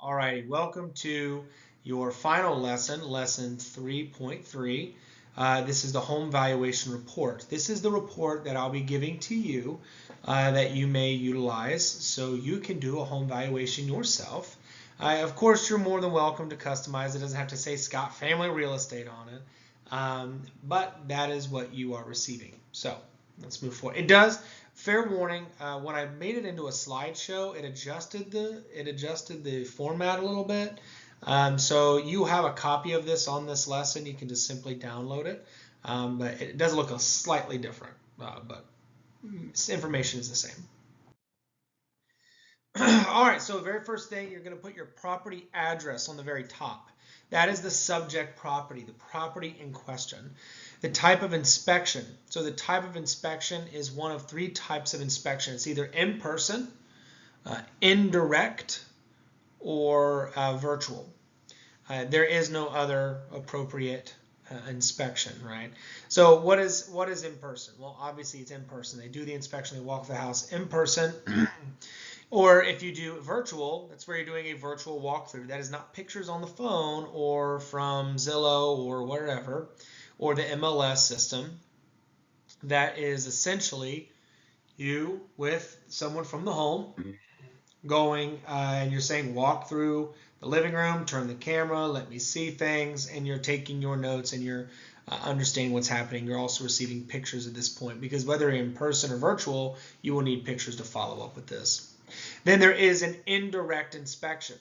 Alrighty, welcome to your final lesson, lesson 3.3. This is the home valuation report. This is the report that I'll be giving to you that you may utilize so you can do a home valuation yourself. Of course, you're more than welcome to customize. It doesn't have to say Scott Family Real Estate on it, but that is what you are receiving. So let's move forward. It does. Fair warning, when I made it into a slideshow, it adjusted the format a little bit. So you have a copy of this on this lesson. You can just simply download it. But it does look slightly different, but information is the same. All right, so the very first thing, you're going to put your property address on the very top. That is the subject property, the property in question. The type of inspection. So the type of inspection is one of three types of inspection. It's either in person, indirect, or virtual. There is no other appropriate inspection, right? So what is in person? Well, obviously it's in person. They do the inspection, they walk the house in person. Or if you do virtual, that's where you're doing a virtual walkthrough. That is not pictures on the phone or from Zillow or whatever, or the MLS system. That is essentially you with someone from the home going and you're saying walk through the living room, turn the camera, let me see things, and you're taking your notes and you're understanding what's happening. You're also receiving pictures at this point because whether in person or virtual, you will need pictures to follow up with this. Then there is an indirect inspection.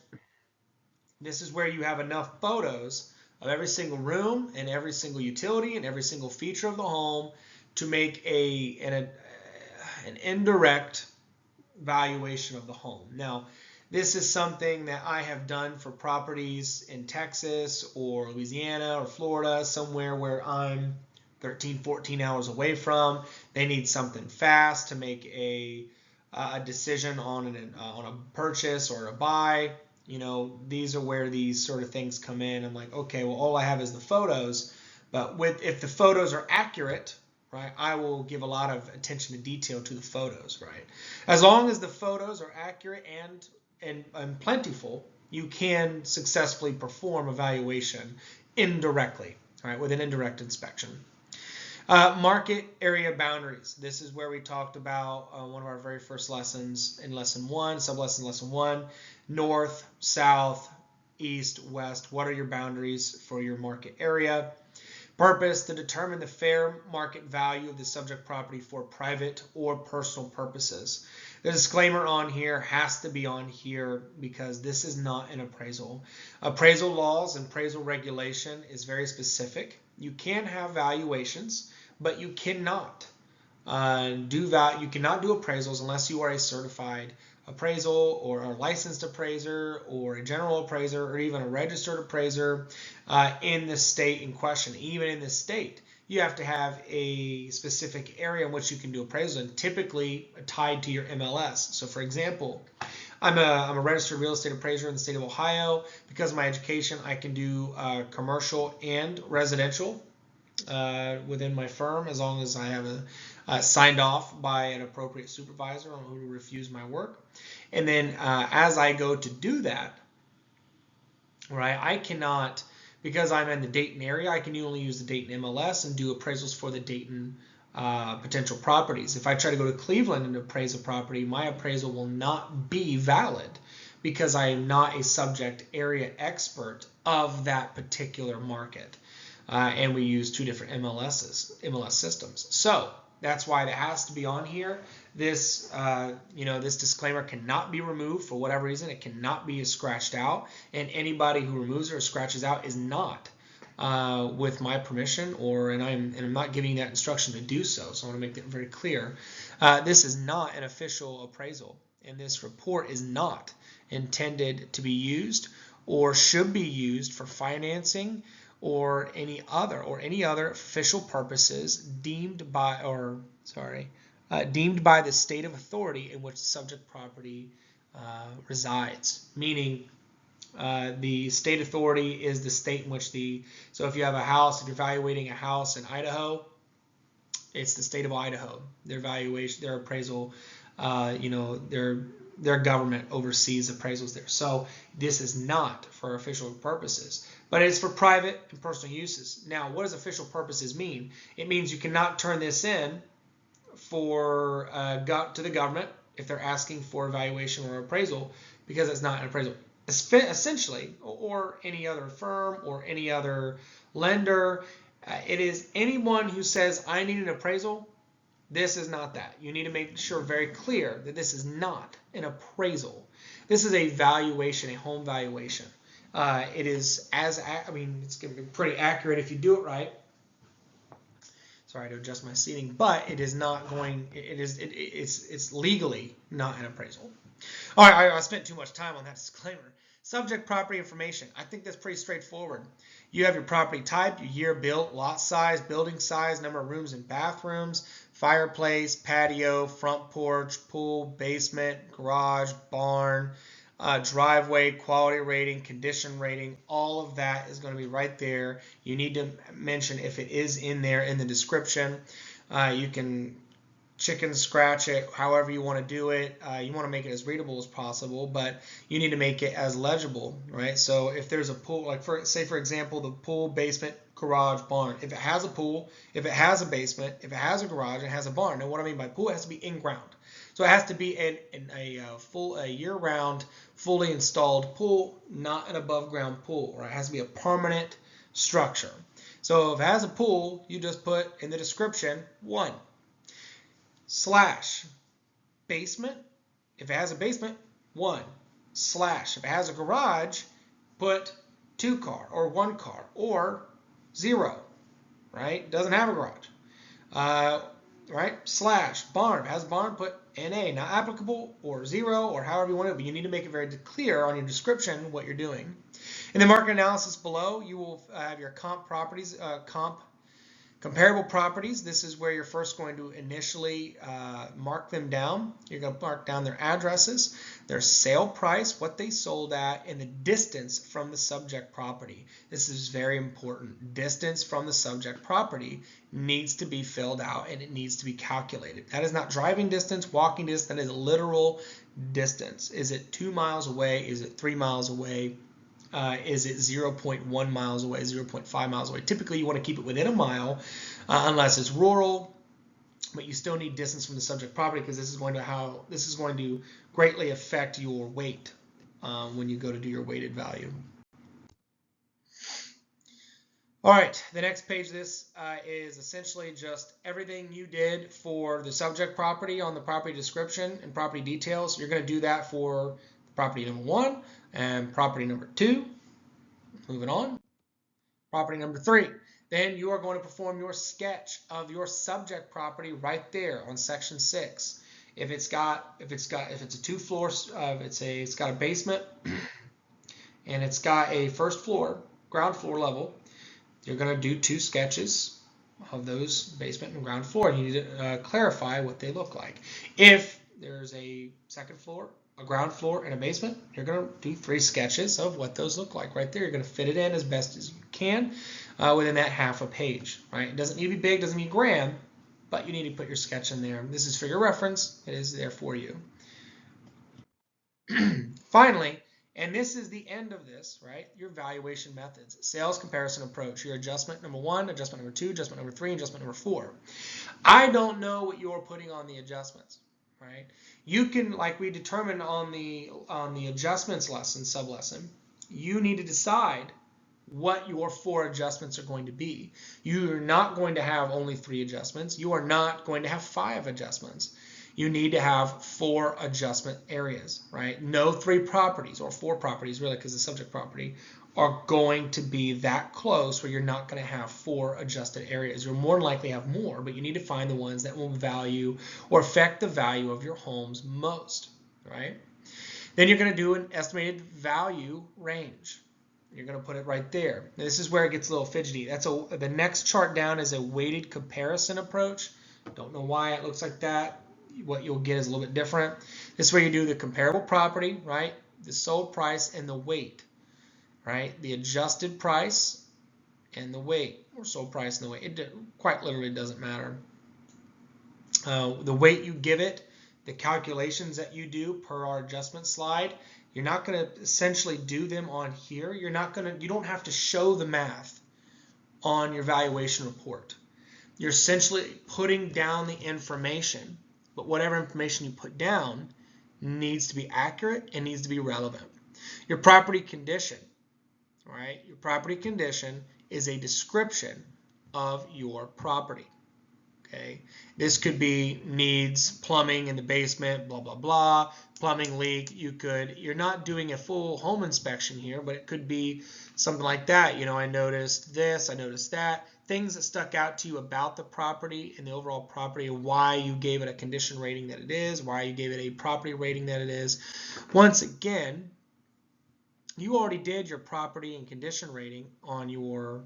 This is where you have enough photos of every single room and every single utility and every single feature of the home to make an indirect valuation of the home. Now, this is something that I have done for properties in Texas or Louisiana or Florida, somewhere where I'm 13, 14 hours away from. They need something fast to make a decision on a purchase or a buy. You know, these are where these sort of things come in. I'm like, okay, well, all I have is the photos, but if the photos are accurate, right, I will give a lot of attention to detail to the photos, right? As long as the photos are accurate and plentiful, you can successfully perform a valuation indirectly, right, with an indirect inspection. Market area boundaries. This is where we talked about one of our very first lessons in lesson 1, sublesson lesson 1, north, south, east, west. What are your boundaries for your market area? Purpose, to determine the fair market value of the subject property for private or personal purposes. The disclaimer on here has to be on here because this is not an appraisal. Appraisal laws and appraisal regulation is very specific. You can have valuations, but you cannot do appraisals unless you are a certified appraisal or a licensed appraiser or a general appraiser or even a registered appraiser in the state in question. Even in this state, you have to have a specific area in which you can do appraisals and typically tied to your MLS. So for example, I'm a registered real estate appraiser in the state of Ohio. Because of my education, I can do commercial and residential within my firm as long as I have signed off by an appropriate supervisor on who to refuse my work. And then as I go to do that, right, I cannot, because I'm in the Dayton area, I can only use the Dayton MLS and do appraisals for the Dayton potential properties. If I try to go to Cleveland and appraise a property, my appraisal will not be valid because I am not a subject area expert of that particular market. And we use two different MLS systems. So that's why that has to be on here. This, this disclaimer cannot be removed for whatever reason. It cannot be scratched out, and anybody who removes it or scratches out is not with my permission, and I'm not giving that instruction to do so. So I want to make that very clear. This is not an official appraisal, and this report is not intended to be used or should be used for financing or any other official purposes deemed by the state of authority in which the subject property resides. Meaning, the state authority is the state in which so if you have a house, if you're evaluating a house in Idaho, it's the state of Idaho. Their valuation, their appraisal, their their government oversees appraisals there. So this is not for official purposes, but it's for private and personal uses. Now, what does official purposes mean? It means you cannot turn this in for to the government if they're asking for evaluation or appraisal, because it's not an appraisal. Essentially, or any other firm or any other lender, it is anyone who says, I need an appraisal. This is not that. You need to make sure very clear that this is not an appraisal. This is a valuation, a home valuation. It is it's going to be pretty accurate if you do it right. Sorry to adjust my seating, but it is not going. It's legally not an appraisal. All right, I spent too much time on that disclaimer. Subject property information. I think that's pretty straightforward. You have your property type, your year built, lot size, building size, number of rooms and bathrooms, fireplace, patio, front porch, pool, basement, garage, barn, driveway, quality rating, condition rating. All of that is going to be right there. You need to mention if it is in there in the description. You can chicken scratch it however you want to do it. You want to make it as readable as possible, but you need to make it as legible, right? So if there's a pool, like for example, the pool, basement, garage, barn. If it has a pool, if it has a basement, if it has a garage, it has a barn. Now what I mean by pool, it has to be in ground. So it has to be a year-round, fully installed pool, not an above-ground pool, right? It has to be a permanent structure. So if it has a pool, you just put in the description 1. / basement. If it has a basement, 1 / if it has a garage, put 2 car or 1 car or 0, right? Doesn't have a garage. Right? / barn. If it has a barn, put NA, not applicable, or 0, or however you want it, but you need to make it very clear on your description what you're doing. In the market analysis below, you will have your comparable properties. This is where you're first going to initially mark them down. You're going to mark down their addresses, their sale price, what they sold at, and the distance from the subject property. This is very important. Distance from the subject property needs to be filled out and it needs to be calculated. That is not driving distance, walking distance, that is literal distance. Is it 2 miles away? Is it 3 miles away? Is it 0.1 miles away, 0.5 miles away? Typically, you want to keep it within a mile unless it's rural, but you still need distance from the subject property because this is going to greatly affect your weight when you go to do your weighted value. All right, the next page of this is essentially just everything you did for the subject property on the property description and property details. You're going to do that for property number 1 and property number 2. Moving on. Property number 3. Then you are going to perform your sketch of your subject property right there on section 6. If it's a 2-floor, it's got a basement and it's got a first floor, ground floor level, you're going to do 2 sketches of those basement and ground floor. You need to clarify what they look like. If there's a second floor, a ground floor, and a basement, you're going to do 3 sketches of what those look like right there. You're going to fit it in as best as you can within that half a page, right? It doesn't need to be big, doesn't need grand, but you need to put your sketch in there. This is for your reference. It is there for you. Finally, and this is the end of this, right? Your valuation methods. Sales comparison approach. Your adjustment number 1, adjustment number 2, adjustment number 3, adjustment number 4. I don't know what you're putting on the adjustments, right? You can, like we determined on the adjustments lesson, sub-lesson, you need to decide what your 4 adjustments are going to be. You're not going to have only 3 adjustments. You are not going to have 5 adjustments. You need to have 4 adjustment areas, right? No 3 properties, or 4 properties really, because the subject property, are going to be that close where you're not going to have 4 adjusted areas. You'll more than likely have more, but you need to find the ones that will value or affect the value of your homes most, right? Then you're going to do an estimated value range. You're going to put it right there. Now, this is where it gets a little fidgety. The next chart down is a weighted comparison approach. Don't know why it looks like that. What you'll get is a little bit different. This is where you do the comparable property, right? The sold price and the weight, right? The adjusted price and the weight, or sold price and the weight. It quite literally doesn't matter. The weight you give it, the calculations that you do per our adjustment slide, you're not going to essentially do them on here. You don't have to show the math on your valuation report. You're essentially putting down the information, but whatever information you put down needs to be accurate and needs to be relevant. Your property condition, right? Your property condition is a description of your property. Okay, this could be needs plumbing in the basement, blah blah blah, plumbing leak. You're not doing a full home inspection here, but it could be something like that. You know, I noticed this, I noticed that, things that stuck out to you about the property and the overall property, why you gave it a condition rating that it is, why you gave it a property rating that it is. Once again, you already did your property and condition rating on your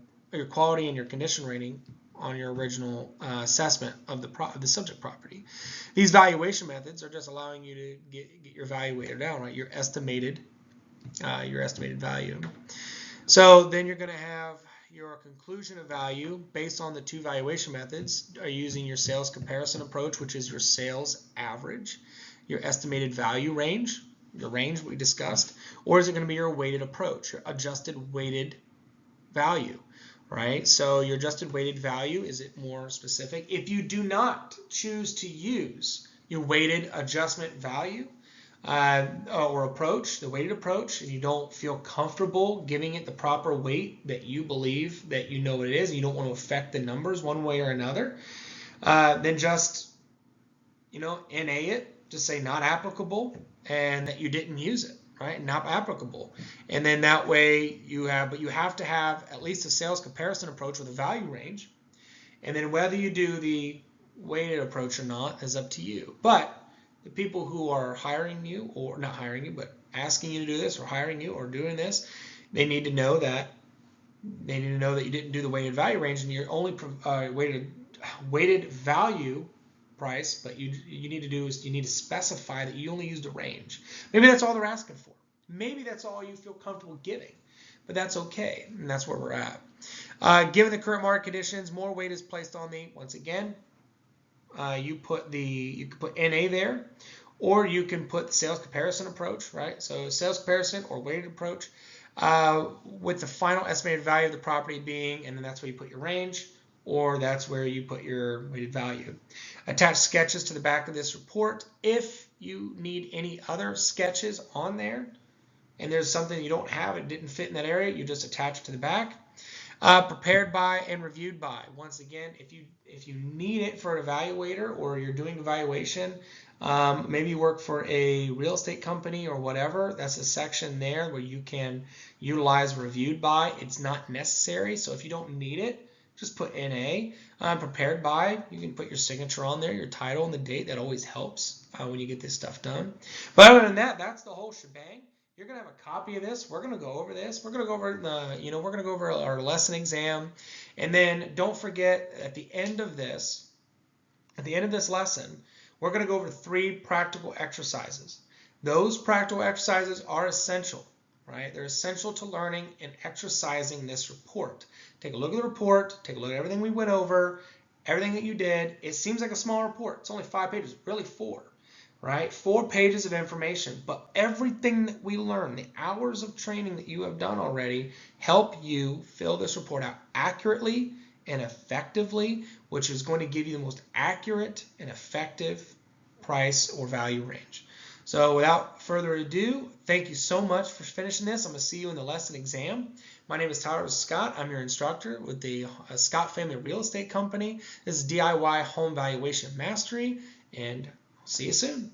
quality and your condition rating on your original assessment of the subject property. These valuation methods are just allowing you to get your valuator down, right? Your estimated value. So then you're going to have your conclusion of value based on the two valuation methods. Are you using your sales comparison approach, which is your sales average, your estimated value range, the range we discussed, or is it going to be your weighted approach, your adjusted weighted value? Right, so your adjusted weighted value, is it more specific? If you do not choose to use your weighted adjustment value or approach, the weighted approach, and you don't feel comfortable giving it the proper weight that you believe that you know what it is, and you don't want to affect the numbers one way or another, then just, NA it, just say not applicable, and that you didn't use it. Right, not applicable, and then that way you have to have at least a sales comparison approach with a value range, and then whether you do the weighted approach or not is up to you. But the people who are hiring you, or not hiring you, but asking you to do this, or hiring you, or doing this, they need to know that you didn't do the weighted value range, and you're only weighted value price, but you need to do is you need to specify that you only used a range. Maybe that's all they're asking for. Maybe that's all you feel comfortable giving, but that's okay, and that's where we're at. Given the current market conditions, more weight is placed on the, once again, you can put NA there, or you can put the sales comparison approach, right? So sales comparison or weighted approach, with the final estimated value of the property being, and then that's where you put your range, or that's where you put your weighted value. Attach sketches to the back of this report. If you need any other sketches on there, and there's something you don't have, it didn't fit in that area, you just attach it to the back. Prepared by and reviewed by. Once again, if you need it for an evaluator, or you're doing evaluation, maybe you work for a real estate company or whatever, that's a section there where you can utilize reviewed by. It's not necessary, so if you don't need it, just put NA. Prepared by, you can put your signature on there, your title and the date. That always helps when you get this stuff done. But other than that, that's the whole shebang. You're going to have a copy of this. We're going to go over this. We're going to go over we're going to go over our lesson exam. And then don't forget, at the end of this lesson, we're going to go over 3 practical exercises. Those practical exercises are essential, right? They're essential to learning and exercising this report. Take a look at the report, take a look at everything we went over, everything that you did. It seems like a small report. It's only 5 pages, really 4, right? 4 pages of information, but everything that we learn, the hours of training that you have done already, help you fill this report out accurately and effectively, which is going to give you the most accurate and effective price or value range. So without further ado, thank you so much for finishing this. I'm going to see you in the lesson exam. My name is Tyler Scott. I'm your instructor with the Scott Family Real Estate Company. This is DIY Home Valuation Mastery, and I'll see you soon.